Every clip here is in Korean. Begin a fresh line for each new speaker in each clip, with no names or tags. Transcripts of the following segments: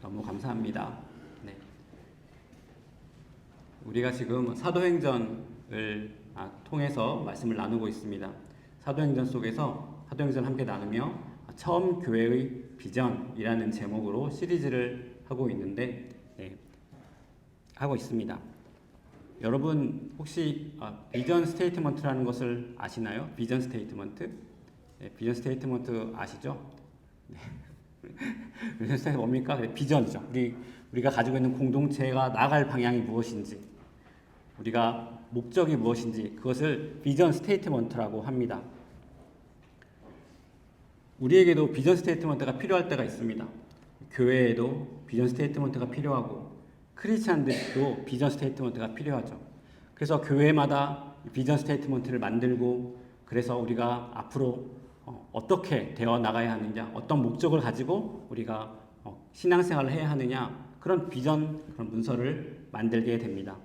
너무 감사합니다. 네. 우리가 지금 사도행전을 통해서 말씀을 나누고 있습니다. 사도행전 속에서 사도행전 함께 나누며 처음 교회의 비전이라는 제목으로 시리즈를 하고 있는데 하고 있습니다. 여러분 혹시 비전 스테이트먼트라는 것을 아시나요? 비전 스테이트먼트? 비전 스테이트먼트 아시죠? 비전 스테이트먼트 뭡니까? 비전이죠. 우리가 가지고 있는 공동체가 나아갈 방향이 무엇인지, 우리가 목적이 무엇인지 그것을 비전 스테이트먼트라고 합니다. 우리에게도 비전 스테이트먼트가 필요할 때가 있습니다. 교회에도 비전 스테이트먼트가 필요하고 크리스찬들도 비전 스테이트먼트가 필요하죠. 그래서 교회마다 비전 스테이트먼트를 만들고, 그래서 우리가 앞으로 어떻게 되어 나가야 하느냐, 어떤 목적을 가지고 우리가 신앙생활을 해야 하느냐, 그런 비전, 그런 문서를 만들게 됩니다.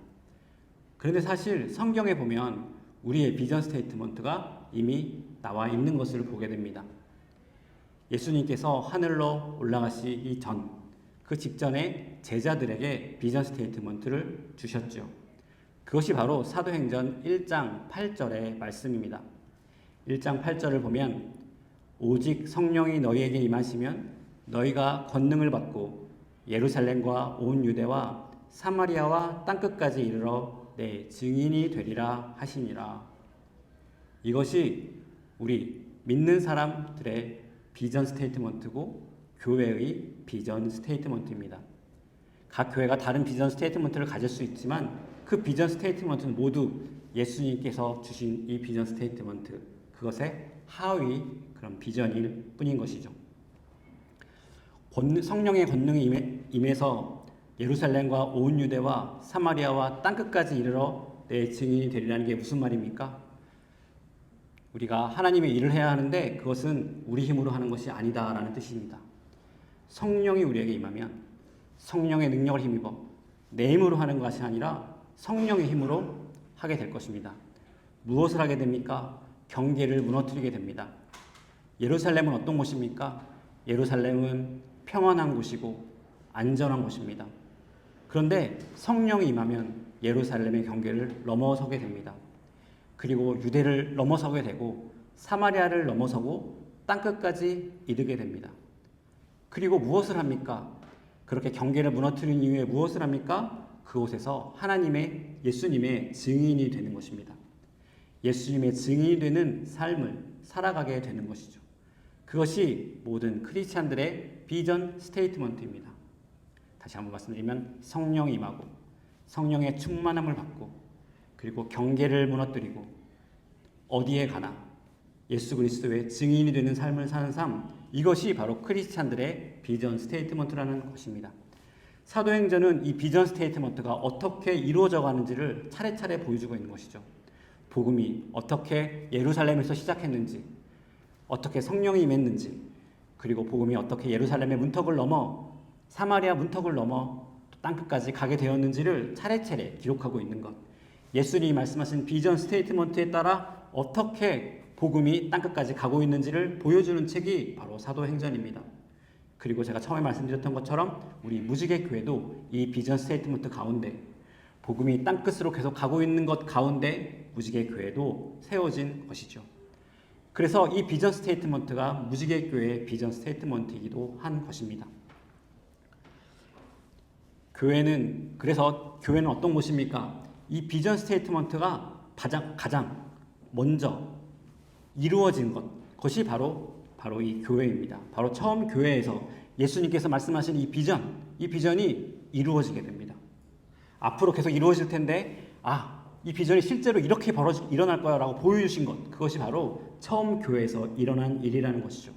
그런데 사실 성경에 보면 우리의 비전 스테이트먼트가 이미 나와 있는 것을 보게 됩니다. 예수님께서 하늘로 올라가시기 전, 그 직전에 제자들에게 비전 스테이트먼트를 주셨죠. 그것이 바로 사도행전 1장 8절의 말씀입니다. 1장 8절을 보면 오직 성령이 너희에게 임하시면 너희가 권능을 받고 예루살렘과 온 유대와 사마리아와 땅끝까지 이르러 내 증인이 되리라 하시니라. 이것이 우리 믿는 사람들의 비전 스테이트먼트고 교회의 비전 스테이트먼트입니다. 각 교회가 다른 비전 스테이트먼트를 가질 수 있지만 그 비전 스테이트먼트는 모두 예수님께서 주신 이 비전 스테이트먼트, 그것의 하위 그런 비전일 뿐인 것이죠. 성령의 권능이 임해서 예루살렘과 온 유대와 사마리아와 땅끝까지 이르러 내 증인이 되리라는 게 무슨 말입니까? 우리가 하나님의 일을 해야 하는데 그것은 우리 힘으로 하는 것이 아니다라는 뜻입니다. 성령이 우리에게 임하면 성령의 능력을 힘입어 내 힘으로 하는 것이 아니라 성령의 힘으로 하게 될 것입니다. 무엇을 하게 됩니까? 경계를 무너뜨리게 됩니다. 예루살렘은 어떤 곳입니까? 예루살렘은 평안한 곳이고 안전한 곳입니다. 그런데 성령이 임하면 예루살렘의 경계를 넘어서게 됩니다. 그리고 유대를 넘어서게 되고 사마리아를 넘어서고 땅끝까지 이르게 됩니다. 그리고 무엇을 합니까? 그렇게 경계를 무너뜨린 이후에 무엇을 합니까? 그곳에서 하나님의, 예수님의 증인이 되는 것입니다. 예수님의 증인이 되는 삶을 살아가게 되는 것이죠. 그것이 모든 크리스찬들의 비전 스테이트먼트입니다. 다시 한번 말씀드리면 성령이 임하고 성령의 충만함을 받고 그리고 경계를 무너뜨리고 어디에 가나 예수 그리스도의 증인이 되는 삶을 사는 삶, 이것이 바로 크리스찬들의 비전 스테이트먼트라는 것입니다. 사도행전은 이 비전 스테이트먼트가 어떻게 이루어져 가는지를 차례차례 보여주고 있는 것이죠. 복음이 어떻게 예루살렘에서 시작했는지, 어떻게 성령이 임했는지, 그리고 복음이 어떻게 예루살렘의 문턱을 넘어 사마리아 문턱을 넘어 땅끝까지 가게 되었는지를 차례차례 기록하고 있는 것. 예수님이 말씀하신 비전 스테이트먼트에 따라 어떻게 복음이 땅끝까지 가고 있는지를 보여주는 책이 바로 사도행전입니다. 그리고 제가 처음에 말씀드렸던 것처럼 우리 무지개 교회도 이 비전 스테이트먼트 가운데 복음이 땅끝으로 계속 가고 있는 것 가운데 무지개 교회도 세워진 것이죠. 그래서 이 비전 스테이트먼트가 무지개 교회의 비전 스테이트먼트이기도 한 것입니다. 그래서 교회는 어떤 곳입니까? 이 비전 스테이트먼트가 가장 먼저 이루어진 것이 바로 이 교회입니다. 바로 처음 교회에서 예수님께서 말씀하신 이 비전이 이루어지게 됩니다. 앞으로 계속 이루어질 텐데, 이 비전이 실제로 이렇게 일어날 거야 라고 보여주신 것, 그것이 바로 처음 교회에서 일어난 일이라는 것이죠.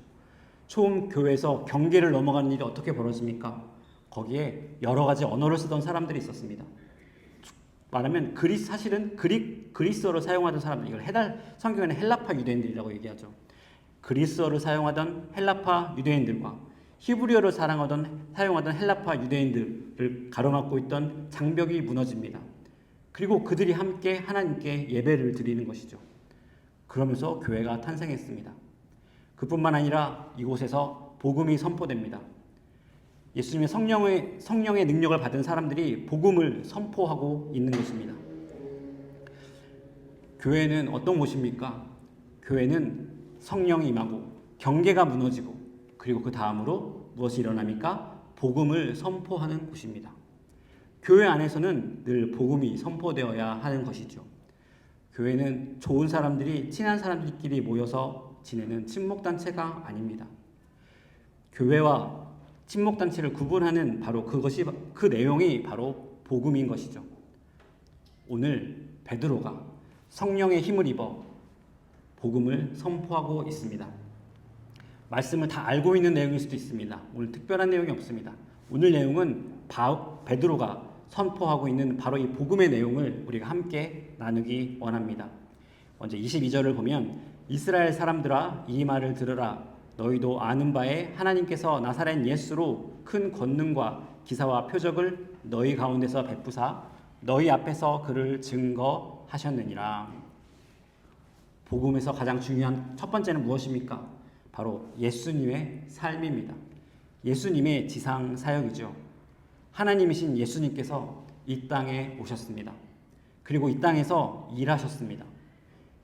처음 교회에서 경계를 넘어가는 일이 어떻게 벌어집니까? 거기에 여러 가지 언어를 쓰던 사람들이 있었습니다. 말하면 사실은 그리스어를 사용하던 사람들, 이걸 성경에는 헬라파 유대인들이라고 얘기하죠. 그리스어를 사용하던 헬라파 유대인들과 히브리어를 사용하던 헬라파 유대인들을 가로막고 있던 장벽이 무너집니다. 그리고 그들이 함께 하나님께 예배를 드리는 것이죠. 그러면서 교회가 탄생했습니다. 그뿐만 아니라 이곳에서 복음이 선포됩니다. 예수님의 성령의 능력을 받은 사람들이 복음을 선포하고 있는 것입니다. 교회는 어떤 곳입니까? 교회는 성령이 임하고 경계가 무너지고 그리고 그 다음으로 무엇이 일어납니까? 복음을 선포하는 곳입니다. 교회 안에서는 늘 복음이 선포되어야 하는 것이죠. 교회는 좋은 사람들이 친한 사람들끼리 모여서 지내는 친목단체가 아닙니다. 교회와 친목단체를 구분하는 바로 그 내용이 바로 복음인 것이죠. 오늘 베드로가 성령의 힘을 입어 복음을 선포하고 있습니다. 말씀을 다 알고 있는 내용일 수도 있습니다. 오늘 특별한 내용이 없습니다. 오늘 내용은 베드로가 선포하고 있는 바로 이 복음의 내용을 우리가 함께 나누기 원합니다. 먼저 22절을 보면 이스라엘 사람들아 이 말을 들으라. 너희도 아는 바에 하나님께서 나사렛 예수로 큰 권능과 기사와 표적을 너희 가운데서 베푸사 너희 앞에서 그를 증거하셨느니라. 복음에서 가장 중요한 첫 번째는 무엇입니까? 바로 예수님의 삶입니다. 예수님의 지상 사역이죠. 하나님이신 예수님께서 이 땅에 오셨습니다. 그리고 이 땅에서 일하셨습니다.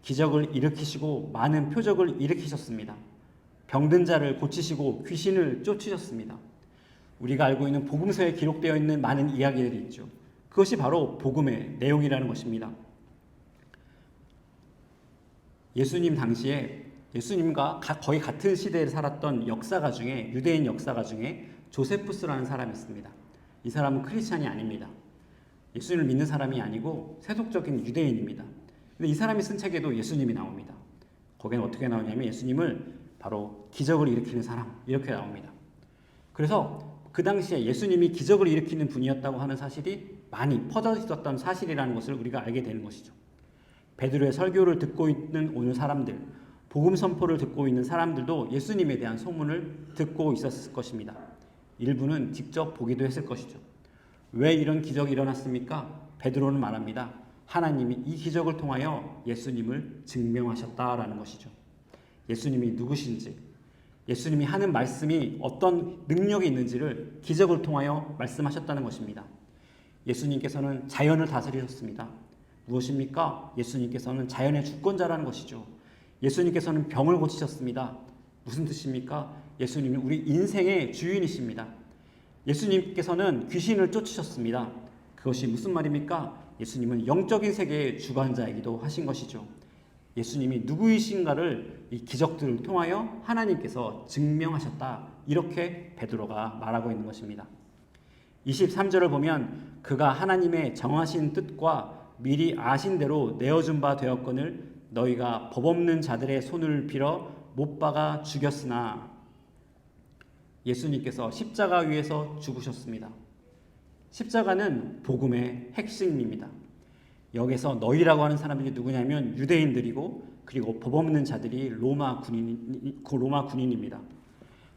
기적을 일으키시고 많은 표적을 일으키셨습니다. 병든 자를 고치시고 귀신을 쫓으셨습니다. 우리가 알고 있는 복음서에 기록되어 있는 많은 이야기들이 있죠. 그것이 바로 복음의 내용이라는 것입니다. 예수님 당시에 예수님과 거의 같은 시대에 살았던 역사가 중에 유대인 역사가 중에 조세푸스라는 사람이 있습니다. 이 사람은 크리스찬이 아닙니다. 예수님을 믿는 사람이 아니고 세속적인 유대인입니다. 근데 이 사람이 쓴 책에도 예수님이 나옵니다. 거기는 어떻게 나오냐면 예수님을 바로 기적을 일으키는 사람 이렇게 나옵니다. 그래서 그 당시에 예수님이 기적을 일으키는 분이었다고 하는 사실이 많이 퍼져 있었던 사실이라는 것을 우리가 알게 되는 것이죠. 베드로의 설교를 듣고 있는 오늘 사람들, 복음 선포를 듣고 있는 사람들도 예수님에 대한 소문을 듣고 있었을 것입니다. 일부는 직접 보기도 했을 것이죠. 왜 이런 기적이 일어났습니까? 베드로는 말합니다. 하나님이 이 기적을 통하여 예수님을 증명하셨다라는 것이죠. 예수님이 누구신지, 예수님이 하는 말씀이 어떤 능력이 있는지를 기적을 통하여 말씀하셨다는 것입니다. 예수님께서는 자연을 다스리셨습니다. 무엇입니까? 예수님께서는 자연의 주권자라는 것이죠. 예수님께서는 병을 고치셨습니다. 무슨 뜻입니까? 예수님은 우리 인생의 주인이십니다. 예수님께서는 귀신을 쫓으셨습니다. 그것이 무슨 말입니까? 예수님은 영적인 세계의 주관자이기도 하신 것이죠. 예수님이 누구이신가를 이 기적들을 통하여 하나님께서 증명하셨다. 이렇게 베드로가 말하고 있는 것입니다. 23절을 보면 그가 하나님의 정하신 뜻과 미리 아신 대로 내어준 바 되었거늘 너희가 법 없는 자들의 손을 빌어 못 박아 죽였으나 예수님께서 십자가 위에서 죽으셨습니다. 십자가는 복음의 핵심입니다. 여기서 너희라고 하는 사람들이 누구냐면 유대인들이고 그리고 법 없는 자들이 로마 군인입니다.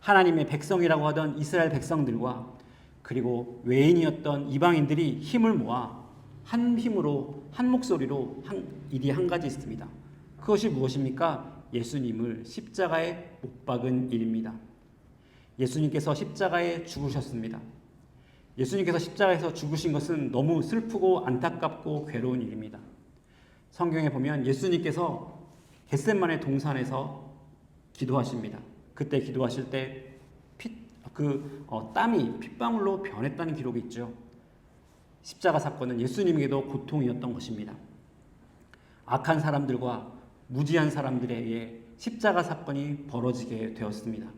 하나님의 백성이라고 하던 이스라엘 백성들과 그리고 외인이었던 이방인들이 힘을 모아 한 힘으로 한 목소리로 일이 한 가지 있습니다. 그것이 무엇입니까? 예수님을 십자가에 못 박은 일입니다. 예수님께서 십자가에 죽으셨습니다. 예수님께서 십자가에서 죽으신 것은 너무 슬프고 안타깝고 괴로운 일입니다. 성경에 보면 예수님께서 겟세마네 동산에서 기도하십니다. 그때 기도하실 때 땀이 핏방울로 변했다는 기록이 있죠. 십자가 사건은 예수님에게도 고통이었던 것입니다. 악한 사람들과 무지한 사람들에 의해 십자가 사건이 벌어지게 되었습니다.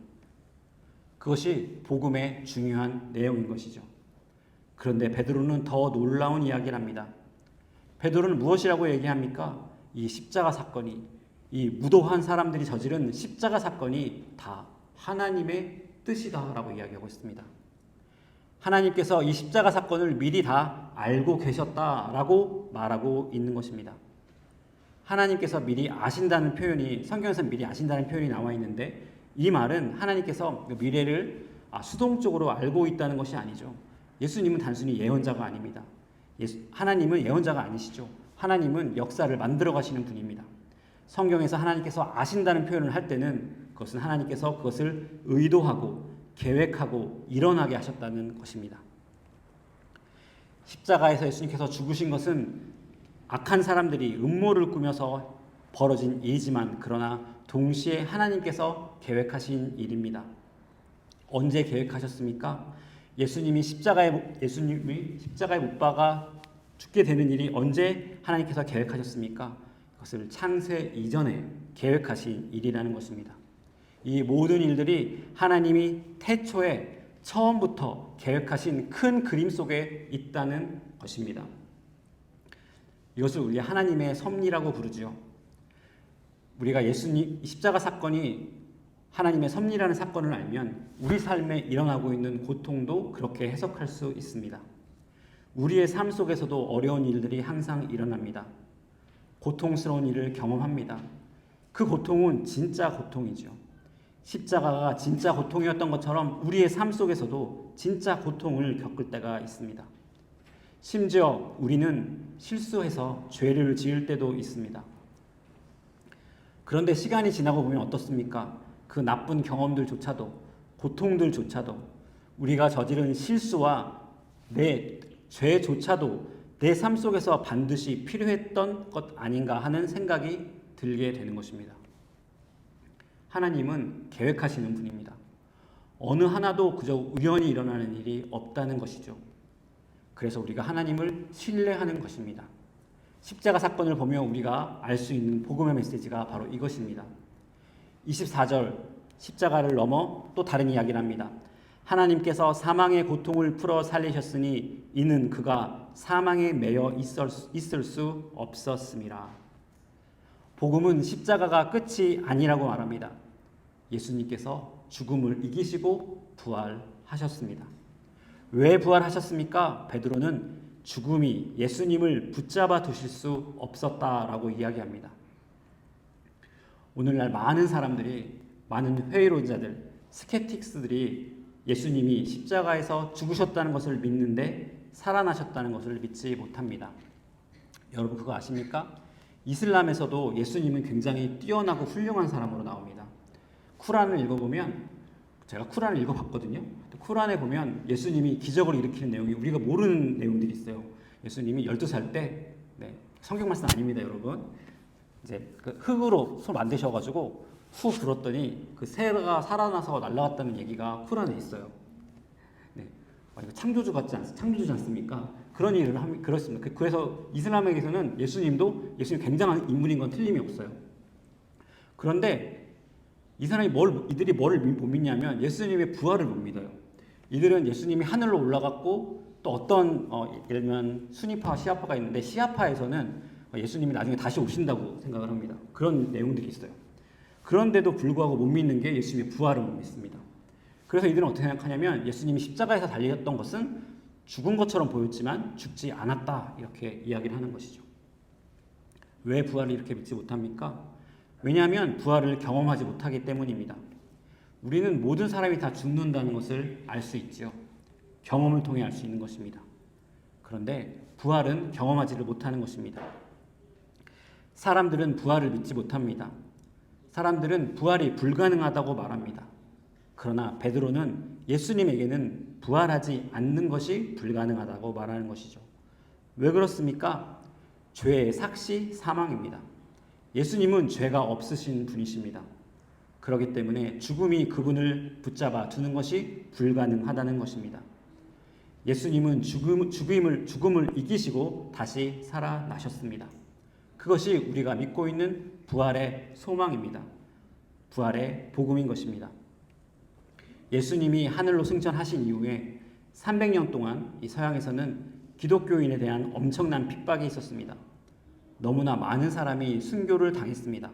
그것이 복음의 중요한 내용인 것이죠. 그런데 베드로는 더 놀라운 이야기를 합니다. 베드로는 무엇이라고 얘기합니까? 이 십자가 사건이, 이 무도한 사람들이 저지른 십자가 사건이 다 하나님의 뜻이다라고 이야기하고 있습니다. 하나님께서 이 십자가 사건을 미리 다 알고 계셨다라고 말하고 있는 것입니다. 하나님께서 미리 아신다는 표현이 성경에서 미리 아신다는 표현이 나와 있는데 이 말은 하나님께서 미래를 수동적으로 알고 있다는 것이 아니죠. 예수님은 단순히 예언자가 아닙니다. 하나님은 예언자가 아니시죠. 하나님은 역사를 만들어 가시는 분입니다. 성경에서 하나님께서 아신다는 표현을 할 때는 그것은 하나님께서 그것을 의도하고 계획하고 일어나게 하셨다는 것입니다. 십자가에서 예수님께서 죽으신 것은 악한 사람들이 음모를 꾸며서 벌어진 일이지만 그러나 동시에 하나님께서 계획하신 일입니다. 언제 계획하셨습니까? 예수님이 십자가에 못 박아 죽게 되는 일이 언제 하나님께서 계획하셨습니까? 그것을 창세 이전에 계획하신 일이라는 것입니다. 이 모든 일들이 하나님이 태초에 처음부터 계획하신 큰 그림 속에 있다는 것입니다. 이것을 우리 하나님의 섭리라고 부르지요. 우리가 예수님 십자가 사건이 하나님의 섭리라는 사건을 알면 우리 삶에 일어나고 있는 고통도 그렇게 해석할 수 있습니다. 우리의 삶 속에서도 어려운 일들이 항상 일어납니다. 고통스러운 일을 경험합니다. 그 고통은 진짜 고통이죠. 십자가가 진짜 고통이었던 것처럼 우리의 삶 속에서도 진짜 고통을 겪을 때가 있습니다. 심지어 우리는 실수해서 죄를 지을 때도 있습니다. 그런데 시간이 지나고 보면 어떻습니까? 그 나쁜 경험들조차도, 고통들조차도, 우리가 저지른 실수와 내 죄조차도 내 삶 속에서 반드시 필요했던 것 아닌가 하는 생각이 들게 되는 것입니다. 하나님은 계획하시는 분입니다. 어느 하나도 그저 우연히 일어나는 일이 없다는 것이죠. 그래서 우리가 하나님을 신뢰하는 것입니다. 십자가 사건을 보며 우리가 알 수 있는 복음의 메시지가 바로 이것입니다. 24절 십자가를 넘어 또 다른 이야기를 합니다. 하나님께서 사망의 고통을 풀어 살리셨으니 이는 그가 사망에 매여 있을 수 없었음이라. 복음은 십자가가 끝이 아니라고 말합니다. 예수님께서 죽음을 이기시고 부활하셨습니다. 왜 부활하셨습니까? 베드로는 죽음이 예수님을 붙잡아 두실 수 없었다라고 이야기합니다. 오늘날 많은 사람들이, 많은 회의론자들, 스케틱스들이 예수님이 십자가에서 죽으셨다는 것을 믿는데 살아나셨다는 것을 믿지 못합니다. 여러분 그거 아십니까? 이슬람에서도 예수님은 굉장히 뛰어나고 훌륭한 사람으로 나옵니다. 쿠란을 읽어보면, 제가 쿠란을 읽어봤거든요. 쿠란에 보면 예수님이 기적을 일으키는 내용이 우리가 모르는 내용들이 있어요. 예수님이 12살 때, 성경 말씀 아닙니다, 여러분. 이제 그 흙으로 손 만드셔가지고 후 불었더니 그 새가 살아나서 날아갔다는 얘기가 쿠란에 있어요. 이거 창조주지 않습니까? 그런 일을 그렇습니다. 그래서 이슬람에게서는 예수님 굉장한 인물인 건 틀림이 없어요. 그런데 이들이 뭐를 못 믿냐면 예수님의 부활을 못 믿어요. 이들은 예수님이 하늘로 올라갔고 또 어떤 예를 들면 순위파, 시아파가 있는데 시아파에서는 예수님이 나중에 다시 오신다고 생각을 합니다. 그런 내용들이 있어요. 그런데도 불구하고 못 믿는 게 예수님의 부활을 못 믿습니다. 그래서 이들은 어떻게 생각하냐면 예수님이 십자가에서 달리셨던 것은 죽은 것처럼 보였지만 죽지 않았다 이렇게 이야기를 하는 것이죠. 왜 부활을 이렇게 믿지 못합니까? 왜냐하면 부활을 경험하지 못하기 때문입니다. 우리는 모든 사람이 다 죽는다는 것을 알 수 있지요. 경험을 통해 알 수 있는 것입니다. 그런데 부활은 경험하지를 못하는 것입니다. 사람들은 부활을 믿지 못합니다. 사람들은 부활이 불가능하다고 말합니다. 그러나 베드로는 예수님에게는 부활하지 않는 것이 불가능하다고 말하는 것이죠. 왜 그렇습니까? 죄의 삭시 사망입니다. 예수님은 죄가 없으신 분이십니다. 그렇기 때문에 죽음이 그분을 붙잡아 두는 것이 불가능하다는 것입니다. 예수님은 죽음을 이기시고 다시 살아나셨습니다. 그것이 우리가 믿고 있는 부활의 소망입니다. 부활의 복음인 것입니다. 예수님이 하늘로 승천하신 이후에 300년 동안 이 서양에서는 기독교인에 대한 엄청난 핍박이 있었습니다. 너무나 많은 사람이 순교를 당했습니다.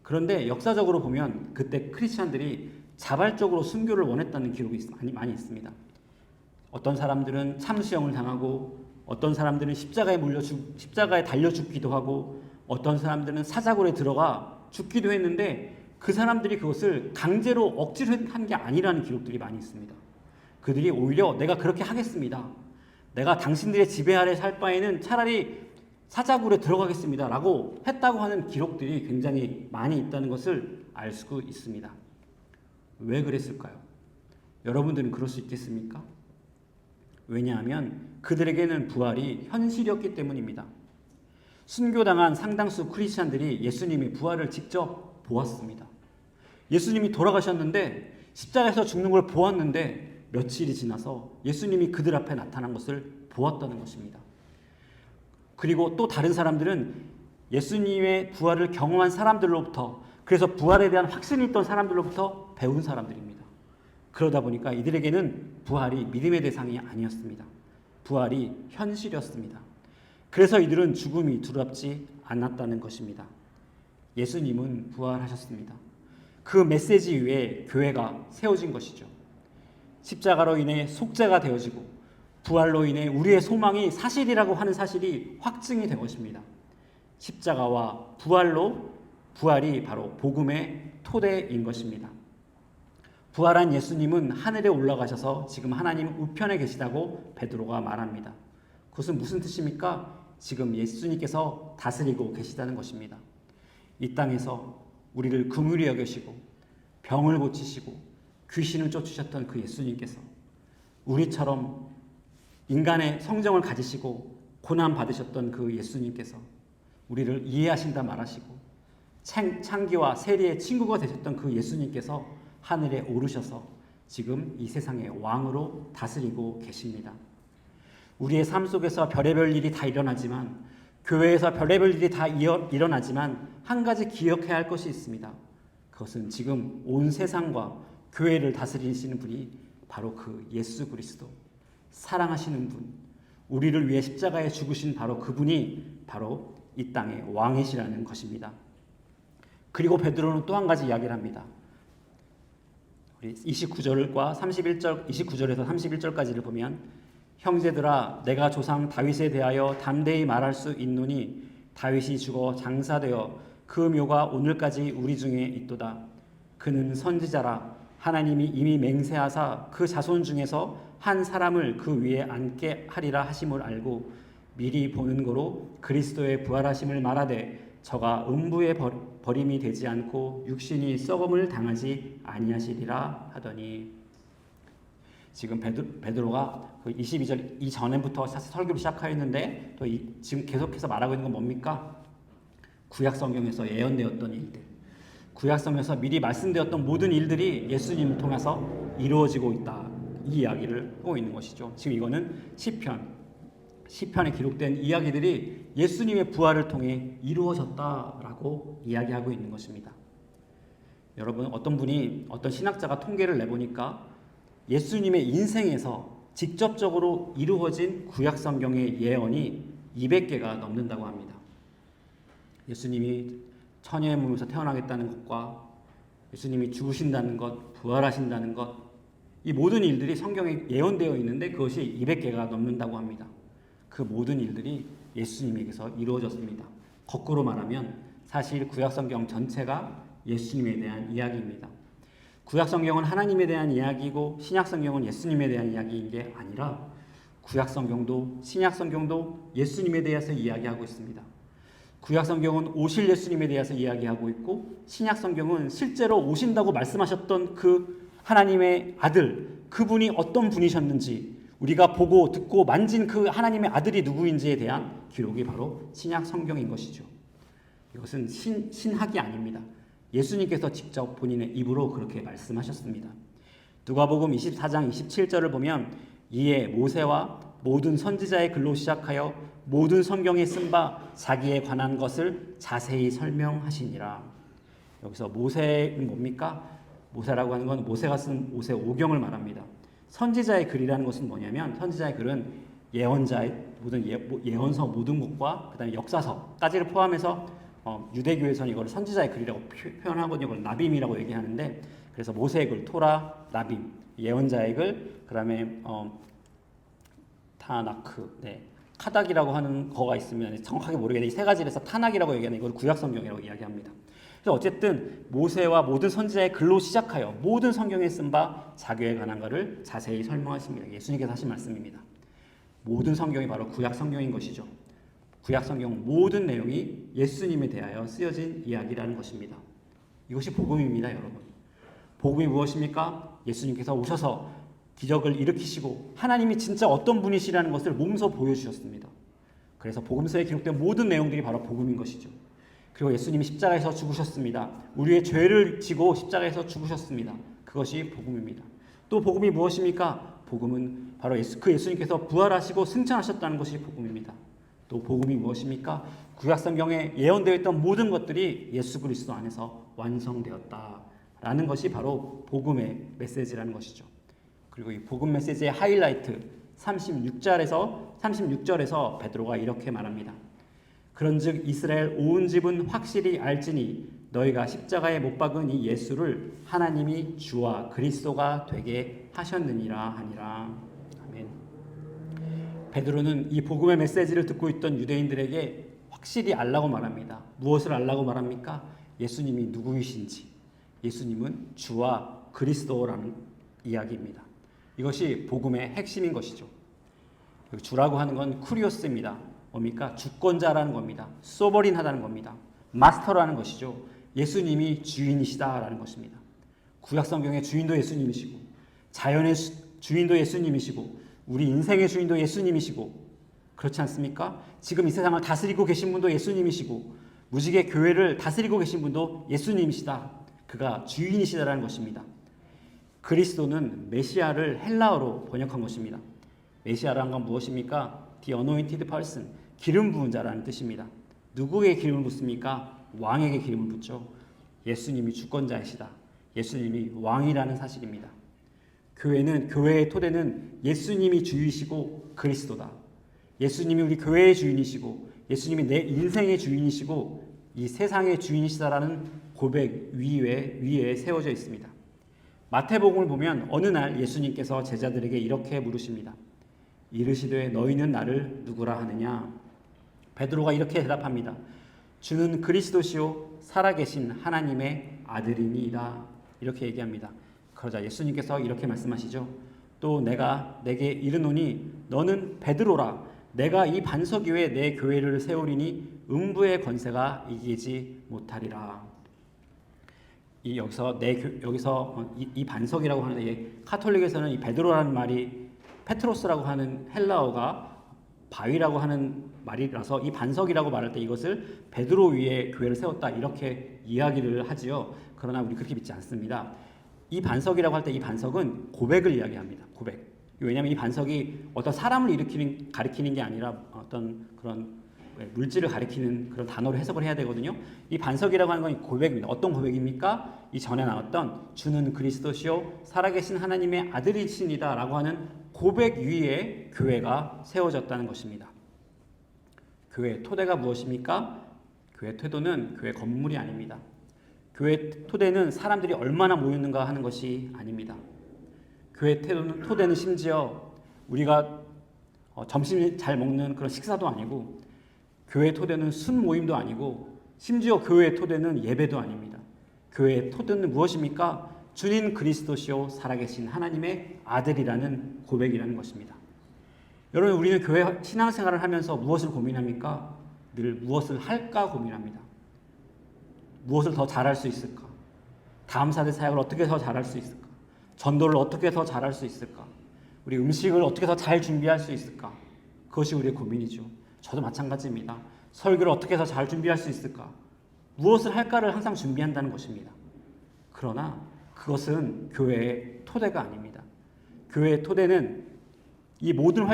그런데 역사적으로 보면 그때 크리스찬들이 자발적으로 순교를 원했다는 기록이 많이 있습니다. 어떤 사람들은 참수형을 당하고 어떤 사람들은 십자가에 달려 죽기도 하고 어떤 사람들은 사자굴에 들어가 죽기도 했는데 그 사람들이 그것을 강제로 억지로 한 게 아니라는 기록들이 많이 있습니다. 그들이 오히려 내가 그렇게 하겠습니다. 내가 당신들의 지배 아래 살 바에는 차라리 사자굴에 들어가겠습니다. 라고 했다고 하는 기록들이 굉장히 많이 있다는 것을 알 수 있습니다. 왜 그랬을까요? 여러분들은 그럴 수 있겠습니까? 왜냐하면 그들에게는 부활이 현실이었기 때문입니다. 순교당한 상당수 크리스찬들이 예수님의 부활을 직접 보았습니다. 예수님이 돌아가셨는데 십자가에서 죽는 걸 보았는데 며칠이 지나서 예수님이 그들 앞에 나타난 것을 보았다는 것입니다. 그리고 또 다른 사람들은 예수님의 부활을 경험한 사람들로부터, 그래서 부활에 대한 확신이 있던 사람들로부터 배운 사람들입니다. 그러다 보니까 이들에게는 부활이 믿음의 대상이 아니었습니다. 부활이 현실이었습니다. 그래서 이들은 죽음이 두렵지 않았다는 것입니다. 예수님은 부활하셨습니다. 그 메시지 위에 교회가 세워진 것이죠. 십자가로 인해 속죄가 되어지고 부활로 인해 우리의 소망이 사실이라고 하는 사실이 확증이 된 것입니다. 십자가와 부활이 바로 복음의 토대인 것입니다. 부활한 예수님은 하늘에 올라가셔서 지금 하나님 우편에 계시다고 베드로가 말합니다. 그것은 무슨 뜻입니까? 지금 예수님께서 다스리고 계시다는 것입니다. 이 땅에서 우리를 긍휼히 여기시고 병을 고치시고 귀신을 쫓으셨던 그 예수님께서 우리처럼 인간의 성정을 가지시고 고난 받으셨던 그 예수님께서 우리를 이해하신다 말하시고 창기와 세리의 친구가 되셨던 그 예수님께서 하늘에 오르셔서 지금 이 세상의 왕으로 다스리고 계십니다. 우리의 삶 속에서 별의별 일이 다 일어나지만, 교회에서 별의별 일이 다 일어나지만 한 가지 기억해야 할 것이 있습니다. 그것은 지금 온 세상과 교회를 다스리시는 분이 바로 그 예수 그리스도, 사랑하시는 분, 우리를 위해 십자가에 죽으신 바로 그분이 바로 이 땅의 왕이시라는 것입니다. 그리고 베드로는 또 한 가지 이야기를 합니다. 우리 29절과 31절, 29절에서 31절까지를 보면, 형제들아, 내가 조상 다윗에 대하여 담대히 말할 수 있노니 다윗이 죽어 장사되어 그 묘가 오늘까지 우리 중에 있도다. 그는 선지자라. 하나님이 이미 맹세하사 그 자손 중에서 한 사람을 그 위에 앉게 하리라 하심을 알고 미리 보는 거로 그리스도의 부활하심을 말하되 저가 음부에 버림이 되지 않고 육신이 썩음을 당하지 아니하시리라 하더니, 지금 베드로가 그 22절 이전부터 설교를 시작하였는데 또 지금 계속해서 말하고 있는 건 뭡니까? 구약 성경에서 예언되었던 일들, 구약 성경에서 미리 말씀되었던 모든 일들이 예수님을 통해서 이루어지고 있다, 이 이야기를 하고 있는 것이죠. 지금 이거는 시편에 기록된 이야기들이 예수님의 부활을 통해 이루어졌다라고 이야기하고 있는 것입니다. 여러분, 어떤 신학자가 통계를 내보니까 예수님의 인생에서 직접적으로 이루어진 구약 성경의 예언이 200개가 넘는다고 합니다. 예수님이 처녀의 몸에서 태어나겠다는 것과 예수님이 죽으신다는 것, 부활하신다는 것, 이 모든 일들이 성경에 예언되어 있는데 그것이 200개가 넘는다고 합니다. 그 모든 일들이 예수님에게서 이루어졌습니다. 거꾸로 말하면 사실 구약 성경 전체가 예수님에 대한 이야기입니다. 구약 성경은 하나님에 대한 이야기고 신약 성경은 예수님에 대한 이야기인 게 아니라 구약 성경도 신약 성경도 예수님에 대해서 이야기하고 있습니다. 구약 성경은 오실 예수님에 대해서 이야기하고 있고 신약 성경은 실제로 오신다고 말씀하셨던 그 하나님의 아들, 그분이 어떤 분이셨는지 우리가 보고 듣고 만진 그 하나님의 아들이 누구인지에 대한 기록이 바로 신약 성경인 것이죠. 이것은 신학이 아닙니다. 예수님께서 직접 본인의 입으로 그렇게 말씀하셨습니다. 누가복음 24장 27절을 보면 이에 모세와 모든 선지자의 글로 시작하여 모든 성경에 쓴 바 자기에 관한 것을 자세히 설명하시니라. 여기서 모세는 뭡니까? 모세라고 하는 건 모세가 쓴 모세오경을 말합니다. 선지자의 글이라는 것은 뭐냐면 선지자의 글은 예언자의 모든 예언서 모든 것과 그다음에 역사서까지를 포함해서 유대교에서는 이걸 선지자의 글이라고 표현하거든요. 이걸 나빔이라고 얘기하는데, 그래서 모세의 글, 토라, 나빔, 예언자의 글, 그다음에 타나크, 카닥이라고 하는 거가 있으면 정확하게 모르겠는데 이 세 가지를 해서 타낙이라고 얘기하는 이걸 구약 성경이라고 이야기합니다. 그래서 어쨌든 모세와 모든 선지자의 글로 시작하여 모든 성경에 쓴 바 자기에 관한 것을 자세히 설명하십니다. 예수님께서 하신 말씀입니다. 모든 성경이 바로 구약 성경인 것이죠. 구약 성경 모든 내용이 예수님에 대하여 쓰여진 이야기라는 것입니다. 이것이 복음입니다, 여러분. 복음이 무엇입니까? 예수님께서 오셔서 기적을 일으키시고 하나님이 진짜 어떤 분이시라는 것을 몸소 보여주셨습니다. 그래서 복음서에 기록된 모든 내용들이 바로 복음인 것이죠. 그리고 예수님이 십자가에서 죽으셨습니다. 우리의 죄를 지고 십자가에서 죽으셨습니다. 그것이 복음입니다. 또 복음이 무엇입니까? 복음은 바로 그 예수님께서 부활하시고 승천하셨다는 것이 복음입니다. 또 복음이 무엇입니까? 구약성경에 예언되어 있던 모든 것들이 예수 그리스도 안에서 완성되었다라는 것이 바로 복음의 메시지라는 것이죠. 그리고 이 복음 메시지의 하이라이트 36절에서 베드로가 이렇게 말합니다. 그런즉 이스라엘 온 집은 확실히 알지니 너희가 십자가에 못 박은 이 예수를 하나님이 주와 그리스도가 되게 하셨느니라 하니라. 아멘. 베드로는 이 복음의 메시지를 듣고 있던 유대인들에게 확실히 알라고 말합니다. 무엇을 알라고 말합니까? 예수님이 누구이신지. 예수님은 주와 그리스도라는 이야기입니다. 이것이 복음의 핵심인 것이죠. 주라고 하는 건 쿠리오스입니다. 뭡니까? 주권자라는 겁니다. 소버린하다는 겁니다. 마스터라는 것이죠. 예수님이 주인이시다라는 것입니다. 구약성경의 주인도 예수님이시고 자연의 주인도 예수님이시고 우리 인생의 주인도 예수님이시고 그렇지 않습니까? 지금 이 세상을 다스리고 계신 분도 예수님이시고 무지개 교회를 다스리고 계신 분도 예수님이시다. 그가 주인이시다라는 것입니다. 그리스도는 메시아를 헬라어로 번역한 것입니다. 메시아라는 건 무엇입니까? The anointed person, 기름 부은 자라는 뜻입니다. 누구에게 기름을 붓습니까? 왕에게 기름을 붓죠. 예수님이 주권자이시다. 예수님이 왕이라는 사실입니다. 교회의 토대는 예수님이 주이시고 그리스도다. 예수님이 우리 교회의 주인이시고 예수님이 내 인생의 주인이시고 이 세상의 주인이시다라는 고백 위에 세워져 있습니다. 마태복음을 보면 어느 날 예수님께서 제자들에게 이렇게 물으십니다. 이르시되 너희는 나를 누구라 하느냐? 베드로가 이렇게 대답합니다. 주는 그리스도시요 살아계신 하나님의 아들이니이다. 이렇게 얘기합니다. 그러자 예수님께서 이렇게 말씀하시죠. 또 내가 내게 이르노니 너는 베드로라. 내가 이 반석 위에 내 교회를 세우리니 음부의 권세가 이기지 못하리라. 여기서 이 반석이라고 하는데 카톨릭에서는 이 베드로라는 말이 페트로스라고 하는 헬라어가 바위라고 하는 말이라서 이 반석이라고 말할 때 이것을 베드로 위에 교회를 세웠다 이렇게 이야기를 하지요. 그러나 우리 그렇게 믿지 않습니다. 이 반석이라고 할 때 이 반석은 고백을 이야기합니다. 고백. 왜냐하면 이 반석이 어떤 사람을 가리키는 게 아니라 어떤 그런 물질을 가리키는 그런 단어로 해석을 해야 되거든요. 이 반석이라고 하는 건 고백입니다. 어떤 고백입니까? 이 전에 나왔던 주는 그리스도시요 살아계신 하나님의 아들이시니다 라고 하는 고백 위에 교회가 세워졌다는 것입니다. 교회 토대가 무엇입니까? 교회 태도는 교회 건물이 아닙니다. 교회 토대는 사람들이 얼마나 모였는가 하는 것이 아닙니다. 교회 토대는 심지어 우리가 점심 잘 먹는 그런 식사도 아니고 교회 토대는 순 모임도 아니고 심지어 교회 토대는 예배도 아닙니다. 교회 토대는 무엇입니까? 주님 그리스도시요 살아계신 하나님의 아들이라는 고백이라는 것입니다. 여러분 우리는 교회 신앙생활을 하면서 무엇을 고민합니까? 늘 무엇을 할까 고민합니다. 무엇을 더 잘할 수 있을까? 다음 세대 사역을 어떻게 더 잘할 수 있을까? 전도를 어떻게 더 잘할 수 있을까? 우리 음식을 어떻게 더 잘 준비할 수 있을까? 그것이 우리의 고민이죠. 저도 마찬가지입니다. 설교를 어떻게 더 잘 준비할 수 있을까? 무엇을 할까를 항상 준비한다는 것입니다. 그러나 그것은 교회의 토대가 아닙니다. 교회의 토대는 이 모든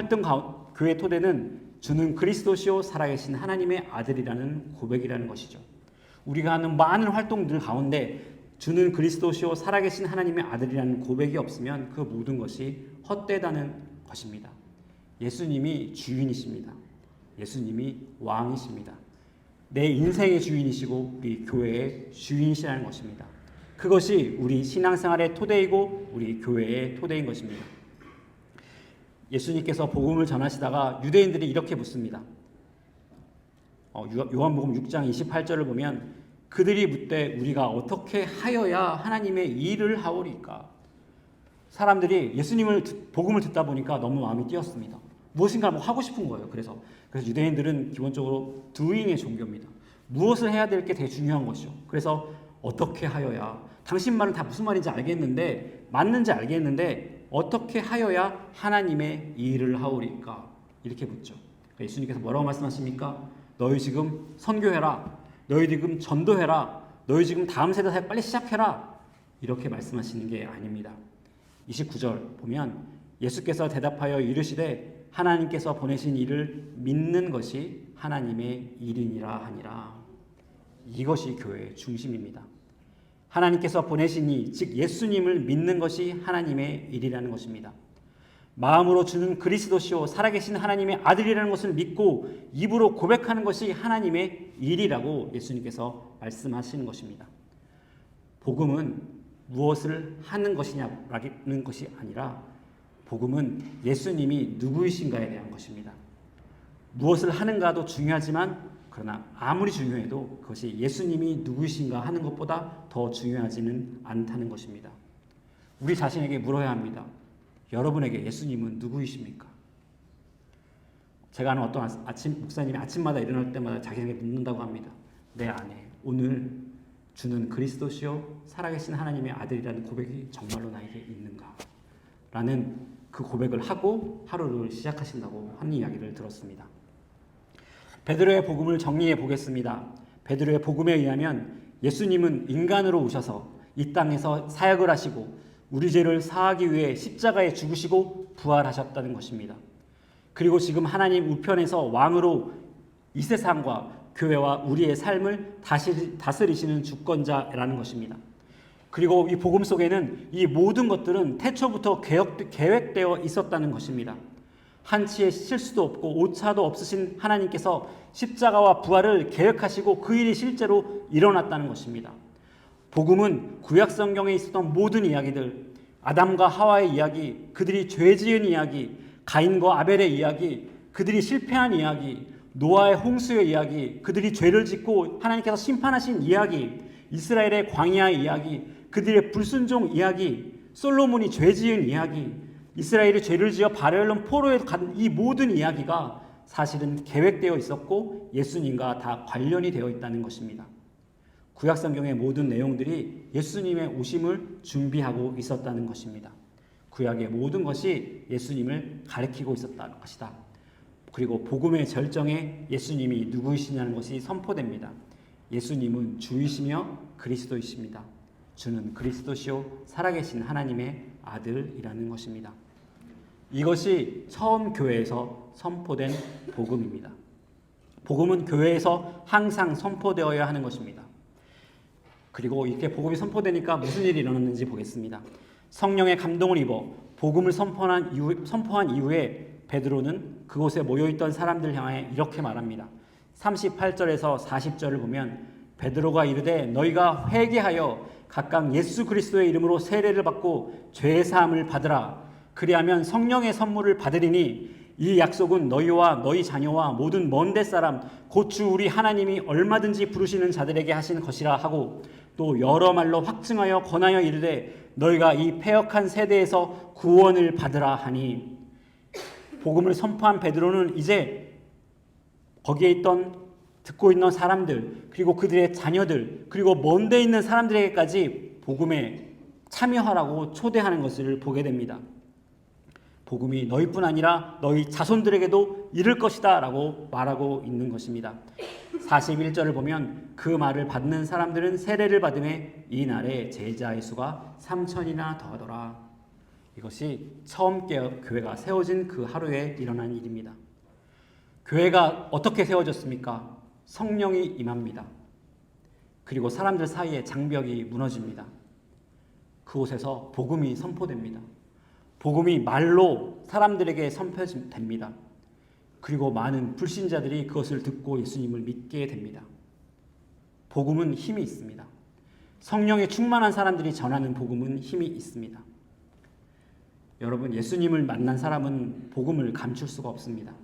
교회의 토대는 주는 그리스도시요 살아계신 하나님의 아들이라는 고백이라는 것이죠. 우리가 하는 많은 활동들 가운데 주는 그리스도시요 살아계신 하나님의 아들이라는 고백이 없으면 그 모든 것이 헛되다는 것입니다. 예수님이 주인이십니다. 예수님이 왕이십니다. 내 인생의 주인이시고 우리 교회의 주인이시라는 것입니다. 그것이 우리 신앙생활의 토대이고 우리 교회의 토대인 것입니다. 예수님께서 복음을 전하시다가 유대인들이 이렇게 묻습니다. 요한복음 6장 28절을 보면 그들이 묻되 우리가 어떻게 하여야 하나님의 일을 하오리까? 사람들이 복음을 듣다 보니까 너무 마음이 뛰었습니다. 무엇인가 하고 싶은 거예요. 그래서 유대인들은 기본적으로 doing의 종교입니다. 무엇을 해야 될 게 되게 중요한 것이죠. 그래서 어떻게 하여야 당신 말은 다 무슨 말인지 알겠는데 맞는지 알겠는데 어떻게 하여야 하나님의 일을 하오리까? 이렇게 묻죠. 예수님께서 뭐라고 말씀하십니까? 너희 지금 선교해라. 너희 지금 전도해라. 너희 지금 다음 세대 사역 빨리 시작해라. 이렇게 말씀하시는 게 아닙니다. 29절 보면 예수께서 대답하여 이르시되 하나님께서 보내신 일을 믿는 것이 하나님의 일이니라 하니라. 이것이 교회의 중심입니다. 하나님께서 보내신 이, 즉 예수님을 믿는 것이 하나님의 일이라는 것입니다. 마음으로 주는 그리스도시요 살아계신 하나님의 아들이라는 것을 믿고 입으로 고백하는 것이 하나님의 일이라고 예수님께서 말씀하시는 것입니다. 복음은 무엇을 하는 것이냐라는 것이 아니라 복음은 예수님이 누구이신가에 대한 것입니다. 무엇을 하는가도 중요하지만 그러나 아무리 중요해도 그것이 예수님이 누구이신가 하는 것보다 더 중요하지는 않다는 것입니다. 우리 자신에게 물어야 합니다. 여러분에게 예수님은 누구이십니까? 제가 아는 어떤 목사님이 아침마다 일어날 때마다 자기에게 묻는다고 합니다. 내 안에 오늘 주는 그리스도시요 살아계신 하나님의 아들이라는 고백이 정말로 나에게 있는가? 라는 그 고백을 하고 하루를 시작하신다고 하는 이야기를 들었습니다. 베드로의 복음을 정리해 보겠습니다. 베드로의 복음에 의하면 예수님은 인간으로 오셔서 이 땅에서 사역을 하시고 우리 죄를 사하기 위해 십자가에 죽으시고 부활하셨다는 것입니다. 그리고 지금 하나님 우편에서 왕으로 이 세상과 교회와 우리의 삶을 다스리시는 주권자라는 것입니다. 그리고 이 복음 속에는 이 모든 것들은 태초부터 계획되어 있었다는 것입니다. 한치의 실수도 없고 오차도 없으신 하나님께서 십자가와 부활을 계획하시고 그 일이 실제로 일어났다는 것입니다. 복음은 구약 성경에 있었던 모든 이야기들, 아담과 하와의 이야기, 그들이 죄 지은 이야기, 가인과 아벨의 이야기, 그들이 실패한 이야기, 노아의 홍수의 이야기, 그들이 죄를 짓고 하나님께서 심판하신 이야기, 이스라엘의 광야의 이야기, 그들의 불순종 이야기, 솔로몬이 죄 지은 이야기, 이스라엘이 죄를 지어 바벨론 포로에 간 이 모든 이야기가 사실은 계획되어 있었고 예수님과 다 관련이 되어 있다는 것입니다. 구약 성경의 모든 내용들이 예수님의 오심을 준비하고 있었다는 것입니다. 구약의 모든 것이 예수님을 가리키고 있었다는 것이다. 그리고 복음의 절정에 예수님이 누구이시냐는 것이 선포됩니다. 예수님은 주이시며 그리스도이십니다. 주는 그리스도시요 살아계신 하나님의 아들이라는 것입니다. 이것이 처음 교회에서 선포된 복음입니다. 복음은 교회에서 항상 선포되어야 하는 것입니다. 그리고 이렇게 복음이 선포되니까 무슨 일이 일어났는지 보겠습니다. 성령의 감동을 입어 복음을 선포한 이후에 베드로는 그곳에 모여있던 사람들 향해 이렇게 말합니다. 38절에서 40절을 보면 베드로가 이르되 너희가 회개하여 각각 예수 그리스도의 이름으로 세례를 받고 죄 사함을 받으라. 그리하면 성령의 선물을 받으리니 이 약속은 너희와 너희 자녀와 모든 먼데 사람 곧 주 우리 하나님이 얼마든지 부르시는 자들에게 하신 것이라 하고 또 여러 말로 확증하여 권하여 이르되 너희가 이 패역한 세대에서 구원을 받으라 하니. 복음을 선포한 베드로는 이제 거기에 듣고 있는 사람들 그리고 그들의 자녀들 그리고 먼데 있는 사람들에게까지 복음에 참여하라고 초대하는 것을 보게 됩니다. 복음이 너희뿐 아니라 너희 자손들에게도 이를 것이다 라고 말하고 있는 것입니다. 41절을 보면 그 말을 받는 사람들은 세례를 받음에 이날에 제자의 수가 3,000이나 더하더라. 이것이 처음 교회가 세워진 그 하루에 일어난 일입니다. 교회가 어떻게 세워졌습니까? 성령이 임합니다. 그리고 사람들 사이에 장벽이 무너집니다. 그곳에서 복음이 선포됩니다. 복음이 말로 사람들에게 선포됩니다. 그리고 많은 불신자들이 그것을 듣고 예수님을 믿게 됩니다. 복음은 힘이 있습니다. 성령에 충만한 사람들이 전하는 복음은 힘이 있습니다. 여러분, 예수님을 만난 사람은 복음을 감출 수가 없습니다.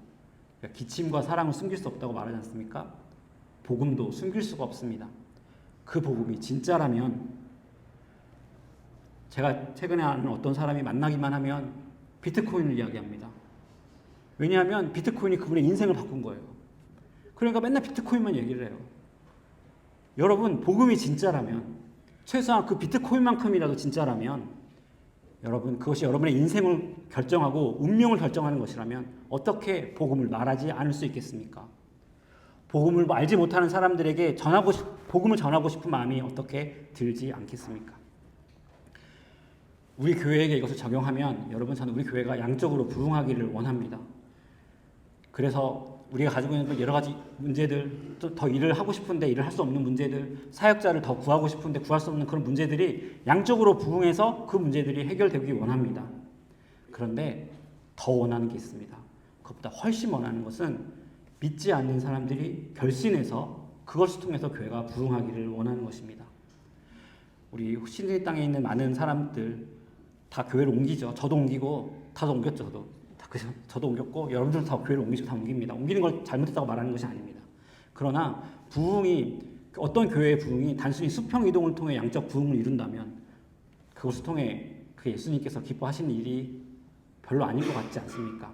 기침과 사랑을 숨길 수 없다고 말하지 않습니까? 복음도 숨길 수가 없습니다. 그 복음이 진짜라면 제가 최근에 아는 어떤 사람이 만나기만 하면 비트코인을 이야기합니다. 왜냐하면 비트코인이 그분의 인생을 바꾼 거예요. 그러니까 맨날 비트코인만 얘기를 해요. 여러분, 복음이 진짜라면 최소한 그 비트코인만큼이라도 진짜라면 여러분, 그것이 여러분의 인생을 결정하고 운명을 결정하는 것이라면 어떻게 복음을 말하지 않을 수 있겠습니까? 복음을 알지 못하는 사람들에게 복음을 전하고 싶은 마음이 어떻게 들지 않겠습니까? 우리 교회에게 이것을 적용하면 여러분, 저는 우리 교회가 양적으로 부흥하기를 원합니다. 그래서 우리가 가지고 있는 여러 가지 문제들, 또 더 일을 하고 싶은데 일을 할 수 없는 문제들, 사역자를 더 구하고 싶은데 구할 수 없는 그런 문제들이 양적으로 부흥해서 그 문제들이 해결되기 원합니다. 그런데 더 원하는 게 있습니다. 그것보다 훨씬 원하는 것은 믿지 않는 사람들이 결신해서 그것을 통해서 교회가 부흥하기를 원하는 것입니다. 우리 신의 땅에 있는 많은 사람들 다 교회를 옮기죠. 저도 옮기고 다들 옮겼죠. 저도 옮겼고 여러분들도 다 교회를 옮기시고 다 옮깁니다. 옮기는 걸 잘못했다고 말하는 것이 아닙니다. 그러나 부흥이, 어떤 교회의 부흥이 단순히 수평 이동을 통해 양적 부흥을 이룬다면 그것을 통해 그 예수님께서 기뻐하시는 일이 별로 아닐 것 같지 않습니까?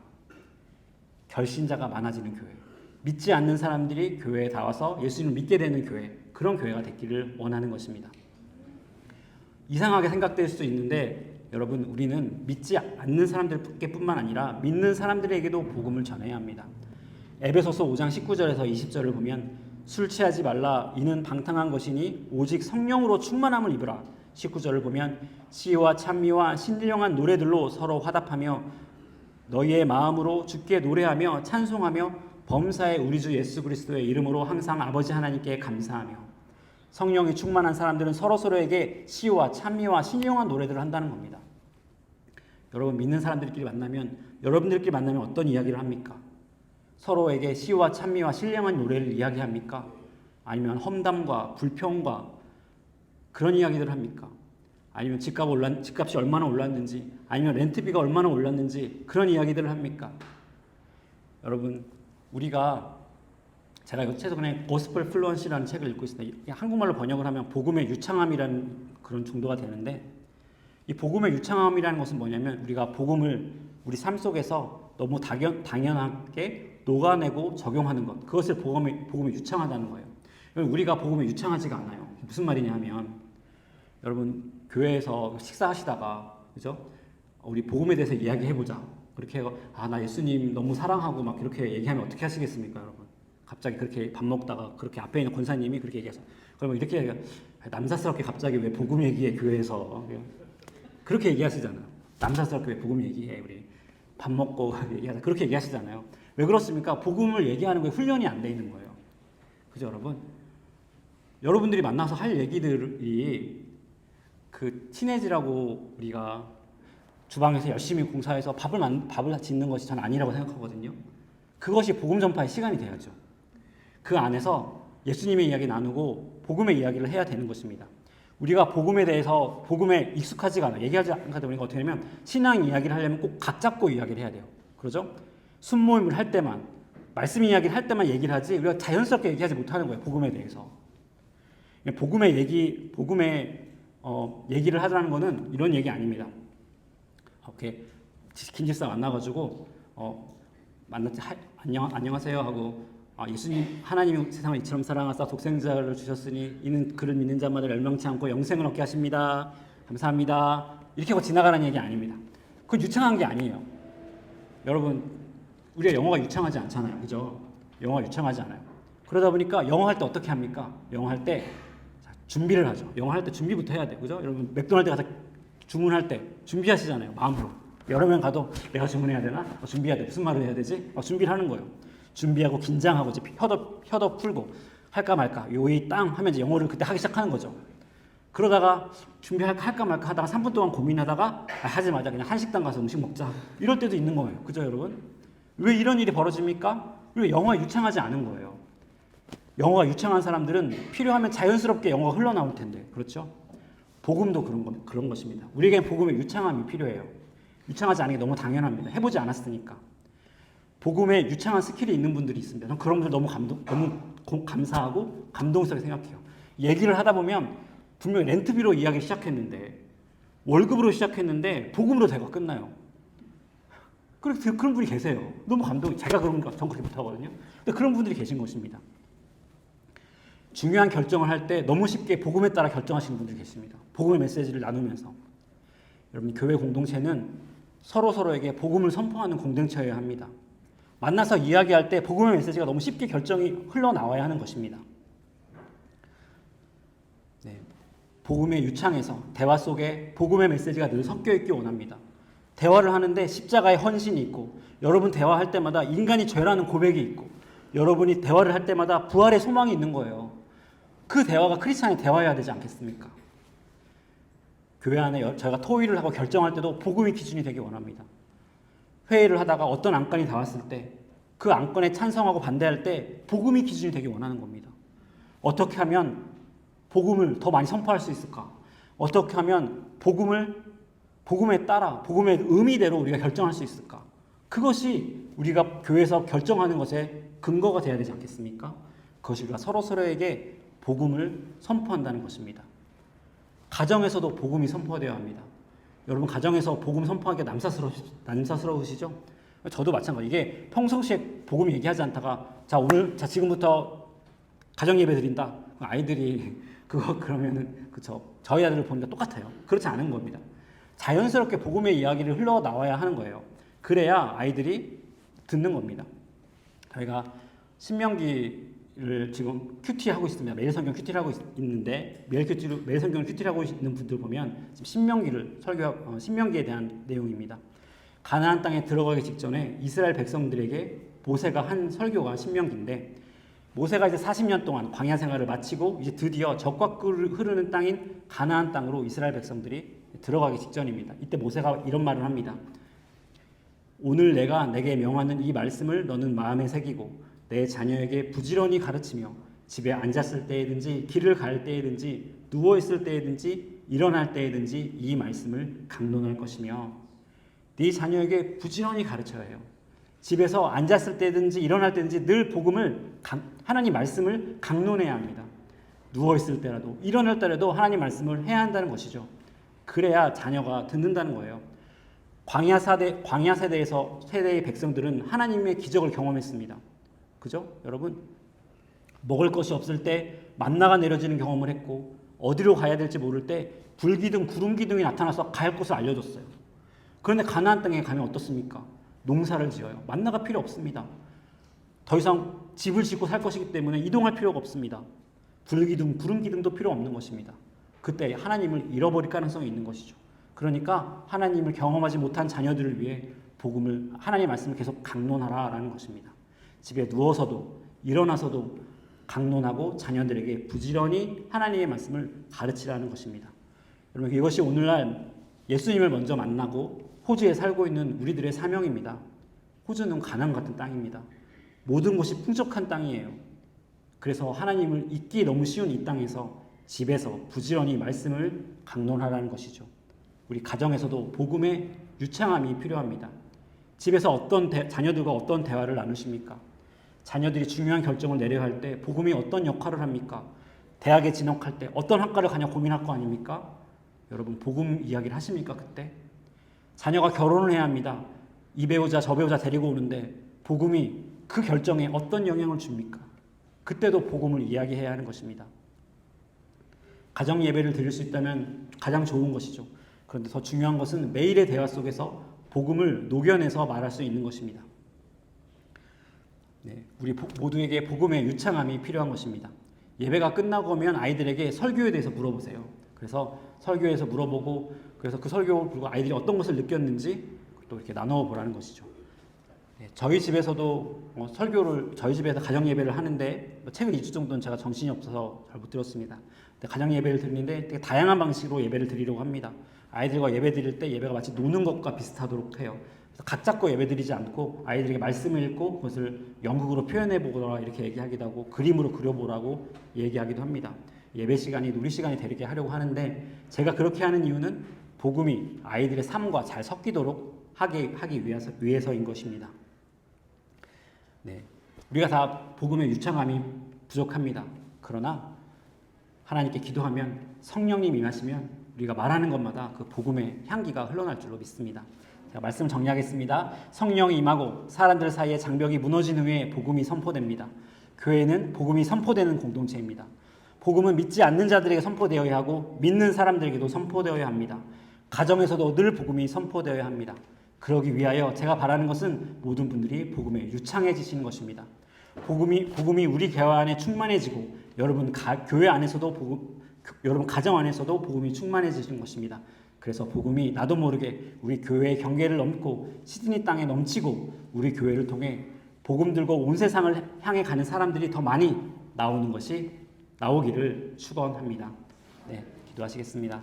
결신자가 많아지는 교회, 믿지 않는 사람들이 교회에 나와서 예수님을 믿게 되는 교회, 그런 교회가 되기를 원하는 것입니다. 이상하게 생각될 수도 있는데 여러분, 우리는 믿지 않는 사람들뿐만 아니라 믿는 사람들에게도 복음을 전해야 합니다. 에베소서 5장 19절에서 20절을 보면 술 취하지 말라 이는 방탕한 것이니 오직 성령으로 충만함을 입으라. 19절을 보면 시와 찬미와 신령한 노래들로 서로 화답하며 너희의 마음으로 주께 노래하며 찬송하며 범사의 우리 주 예수 그리스도의 이름으로 항상 아버지 하나님께 감사하며. 성령이 충만한 사람들은 서로서로에게 시와 찬미와 신령한 노래들을 한다는 겁니다. 여러분, 믿는 사람들끼리 만나면, 여러분들끼리 만나면 어떤 이야기를 합니까? 서로에게 시와 찬미와 신령한 노래를 이야기합니까? 아니면 험담과 불평과 그런 이야기들을 합니까? 아니면 집값이 얼마나 올랐는지, 아니면 렌트비가 얼마나 올랐는지 그런 이야기들을 합니까? 여러분, 제가 최근에 고스펠 플루언시라는 책을 읽고 있습니다. 한국말로 번역을 하면 복음의 유창함이라는 그런 정도가 되는데, 이 복음의 유창함이라는 것은 뭐냐면 우리가 복음을 우리 삶 속에서 너무 당연하게 녹아내고 적용하는 것, 그것을 복음이 유창하다는 거예요. 우리가 복음이 유창하지가 않아요. 무슨 말이냐 하면, 여러분, 교회에서 식사하시다가, 그죠? 우리 복음에 대해서 이야기해보자. 그렇게 해서, 나 예수님 너무 사랑하고 막 이렇게 얘기하면 어떻게 하시겠습니까, 여러분? 갑자기 그렇게 밥 먹다가 그렇게 앞에 있는 권사님이 그렇게 얘기해서, 그러면 이렇게 남사스럽게 갑자기 왜 복음 얘기해, 교회에서. 그렇게 얘기하시잖아요. 남사스럽게 왜 복음 얘기해, 우리 밥 먹고 얘기하자. 그렇게 얘기하시잖아요. 왜 그렇습니까? 복음을 얘기하는 거에 훈련이 안 돼 있는 거예요. 그죠, 여러분? 여러분들이 만나서 할 얘기들이 그 티네지라고 우리가 주방에서 열심히 공사해서 밥을 짓는 것이 전 아니라고 생각하거든요. 그것이 복음 전파의 시간이 돼야죠. 그 안에서 예수님의 이야기 나누고 복음의 이야기를 해야 되는 것입니다. 우리가 복음에 대해서 복음에 익숙하지가 않아요. 얘기하지 않다 보니까 어떻게 되냐면 신앙 이야기를 하려면 꼭 각 잡고 이야기를 해야 돼요. 그러죠? 순모임을 할 때만, 말씀 이야기를 할 때만 얘기를 하지 우리가 자연스럽게 얘기하지 못하는 거예요. 복음에 대해서. 복음의 얘기를 하자는 거는 이런 얘기 아닙니다. 이렇게 긴 집사 만나가지고 만났지, 안녕하세요 하고, 예수님 하나님이 세상을 이처럼 사랑하사 독생자를 주셨으니 이는 그를 믿는 자마다 멸망치 않고 영생을 얻게 하십니다. 감사합니다. 이렇게 하고 지나가는 얘기 아닙니다. 그건 유창한 게 아니에요. 여러분, 우리가 영어가 유창하지 않잖아요. 그죠? 영어가 유창하지 않아요. 그러다 보니까 영어 할 때 어떻게 합니까? 영어 할 때 준비를 하죠. 영어 할 때 준비부터 해야 돼요. 그죠? 여러분, 맥도날드 가서 주문할 때 준비하시잖아요. 마음으로. 여러 명 가도 내가 주문해야 되나? 준비해야 돼. 무슨 말을 해야 되지? 준비를 하는 거예요. 준비하고 긴장하고 이제 혀도 풀고 할까 말까 요이 땅 하면 이제 영어를 그때 하기 시작하는 거죠. 그러다가 할까 말까 하다가 3분 동안 고민하다가 하지 말자, 그냥 한식당 가서 음식 먹자, 이럴 때도 있는 거예요. 그죠, 여러분? 왜 이런 일이 벌어집니까? 왜 영어가 유창하지 않은 거예요. 영어가 유창한 사람들은 필요하면 자연스럽게 영어가 흘러나올 텐데, 그렇죠? 복음도 그런 것입니다. 우리에겐 복음의 유창함이 필요해요. 유창하지 않은 게 너무 당연합니다. 해보지 않았으니까. 복음에 유창한 스킬이 있는 분들이 있습니다. 저는 그런 분들 너무 감사하고 감동스럽게 생각해요. 얘기를 하다 보면 분명히 렌트비로 이야기 시작했는데, 월급으로 시작했는데 복음으로 대가 끝나요. 그런 분이 계세요. 너무 제가 그런가, 전 그렇게 못하거든요. 근데 그런 분들이 계신 것입니다. 중요한 결정을 할 때 너무 쉽게 복음에 따라 결정하시는 분들이 계십니다. 복음의 메시지를 나누면서. 여러분, 교회 공동체는 서로에게 복음을 선포하는 공동체여야 합니다. 만나서 이야기할 때 복음의 메시지가 너무 쉽게 결정이 흘러나와야 하는 것입니다. 네, 복음의 유창에서 대화 속에 복음의 메시지가 늘 섞여 있기 원합니다. 대화를 하는데 십자가의 헌신이 있고, 여러분 대화할 때마다 인간이 죄라는 고백이 있고, 여러분이 대화를 할 때마다 부활의 소망이 있는 거예요. 그 대화가 크리스찬의 대화여야 되지 않겠습니까? 교회 안에 저희가 토의를 하고 결정할 때도 복음이 기준이 되기 원합니다. 회의를 하다가 어떤 안건이 나왔을 때 그 안건에 찬성하고 반대할 때 복음이 기준이 되기 원하는 겁니다. 어떻게 하면 복음을 더 많이 선포할 수 있을까? 어떻게 하면 복음에 따라 복음의 의미대로 우리가 결정할 수 있을까? 그것이 우리가 교회에서 결정하는 것의 근거가 되어야 되지 않겠습니까? 그것이 우리가 서로에게 복음을 선포한다는 것입니다. 가정에서도 복음이 선포되어야 합니다. 여러분, 가정에서 복음 선포하기가 남사스러우시죠? 저도 마찬가지. 이게 평상시에 복음 얘기하지 않다가 지금부터 가정 예배 드린다. 아이들이 그러면은 그쵸. 저희 아들을 보니까 똑같아요. 그렇지 않은 겁니다. 자연스럽게 복음의 이야기를 흘러나와야 하는 거예요. 그래야 아이들이 듣는 겁니다. 저희가 신명기를 지금 큐티하고 있습니다. 매일 성경 큐티를 하고 있는데 매일 성경을 큐티를 하고 있는 분들 보면 지금 신명기에 대한 내용입니다. 가나안 땅에 들어가기 직전에 이스라엘 백성들에게 모세가 한 설교가 신명기인데, 모세가 이제 40년 동안 광야 생활을 마치고 이제 드디어 젖과 꿀이 흐르는 땅인 가나안 땅으로 이스라엘 백성들이 들어가기 직전입니다. 이때 모세가 이런 말을 합니다. 오늘 내가 내게 명하는 이 말씀을 너는 마음에 새기고 내 자녀에게 부지런히 가르치며 집에 앉았을 때에든지 길을 갈 때에든지 누워있을 때에든지 일어날 때에든지 이 말씀을 강론할 것이며, 네 자녀에게 부지런히 가르쳐야 해요. 집에서 앉았을 때든지 일어날 때든지 늘 하나님 말씀을 강론해야 합니다. 누워있을 때라도 일어날 때라도 하나님 말씀을 해야 한다는 것이죠. 그래야 자녀가 듣는다는 거예요. 광야 세대의 백성들은 하나님의 기적을 경험했습니다. 그죠? 여러분, 먹을 것이 없을 때 만나가 내려지는 경험을 했고, 어디로 가야 될지 모를 때 불기둥, 구름기둥이 나타나서 갈 곳을 알려줬어요. 그런데 가나안 땅에 가면 어떻습니까? 농사를 지어요. 만나가 필요 없습니다. 더 이상 집을 짓고 살 것이기 때문에 이동할 필요가 없습니다. 불기둥, 구름기둥도 필요 없는 것입니다. 그때 하나님을 잃어버릴 가능성이 있는 것이죠. 그러니까 하나님을 경험하지 못한 자녀들을 위해 하나님의 말씀을 계속 강론하라라는 것입니다. 집에 누워서도 일어나서도 강론하고 자녀들에게 부지런히 하나님의 말씀을 가르치라는 것입니다. 여러분, 이것이 오늘날 예수님을 먼저 만나고 호주에 살고 있는 우리들의 사명입니다. 호주는 가나안 같은 땅입니다. 모든 것이 풍족한 땅이에요. 그래서 하나님을 잊기 너무 쉬운 이 땅에서 집에서 부지런히 말씀을 강론하라는 것이죠. 우리 가정에서도 복음의 유창함이 필요합니다. 집에서 자녀들과 어떤 대화를 나누십니까? 자녀들이 중요한 결정을 내려야 할 때 복음이 어떤 역할을 합니까? 대학에 진학할 때 어떤 학과를 가냐 고민할 거 아닙니까? 여러분, 복음 이야기를 하십니까 그때? 자녀가 결혼을 해야 합니다. 이 배우자 저 배우자 데리고 오는데 복음이 그 결정에 어떤 영향을 줍니까? 그때도 복음을 이야기해야 하는 것입니다. 가정 예배를 드릴 수 있다면 가장 좋은 것이죠. 그런데 더 중요한 것은 매일의 대화 속에서 복음을 녹여내서 말할 수 있는 것입니다. 네, 우리 모두에게 복음의 유창함이 필요한 것입니다. 예배가 끝나고 오면 아이들에게 설교에 대해서 물어보세요. 그래서 설교에서 물어보고, 그래서 그 설교를 보고 아이들이 어떤 것을 느꼈는지 또 이렇게 나누어 보라는 것이죠. 네, 저희 집에서도 저희 집에서 가정 예배를 하는데 최근 2주 정도는 제가 정신이 없어서 잘 못 들었습니다. 가정 예배를 드리는데 되게 다양한 방식으로 예배를 드리려고 합니다. 아이들과 예배 드릴 때 예배가 마치 노는 것과 비슷하도록 해요. 그래서 각 잡고 예배 드리지 않고 아이들에게 말씀을 읽고 그것을 연극으로 표현해 보거나 이렇게 얘기하기도 하고, 그림으로 그려보라고 얘기하기도 합니다. 예배 시간이 놀이 시간이 되게 하려고 하는데, 제가 그렇게 하는 이유는 복음이 아이들의 삶과 잘 섞이도록 하기 위해서인 것입니다. 네, 우리가 다 복음의 유창함이 부족합니다. 그러나 하나님께 기도하면 성령님 임하시면 우리가 말하는 것마다 그 복음의 향기가 흘러날 줄로 믿습니다. 제가 말씀 정리하겠습니다. 성령이 임하고 사람들 사이에 장벽이 무너진 후에 복음이 선포됩니다. 교회는 복음이 선포되는 공동체입니다. 복음은 믿지 않는 자들에게 선포되어야 하고 믿는 사람들에게도 선포되어야 합니다. 가정에서도 늘 복음이 선포되어야 합니다. 그러기 위하여 제가 바라는 것은 모든 분들이 복음에 유창해지시는 것입니다. 복음이 우리 교회 안에 충만해지고 여러분 교회 안에서도 여러분 가정 안에서도 복음이 충만해지시는 것입니다. 그래서 복음이 나도 모르게 우리 교회의 경계를 넘고 시드니 땅에 넘치고 우리 교회를 통해 복음 들고 온 세상을 향해 가는 사람들이 더 많이 나오기를 축원합니다. 네, 기도하시겠습니다.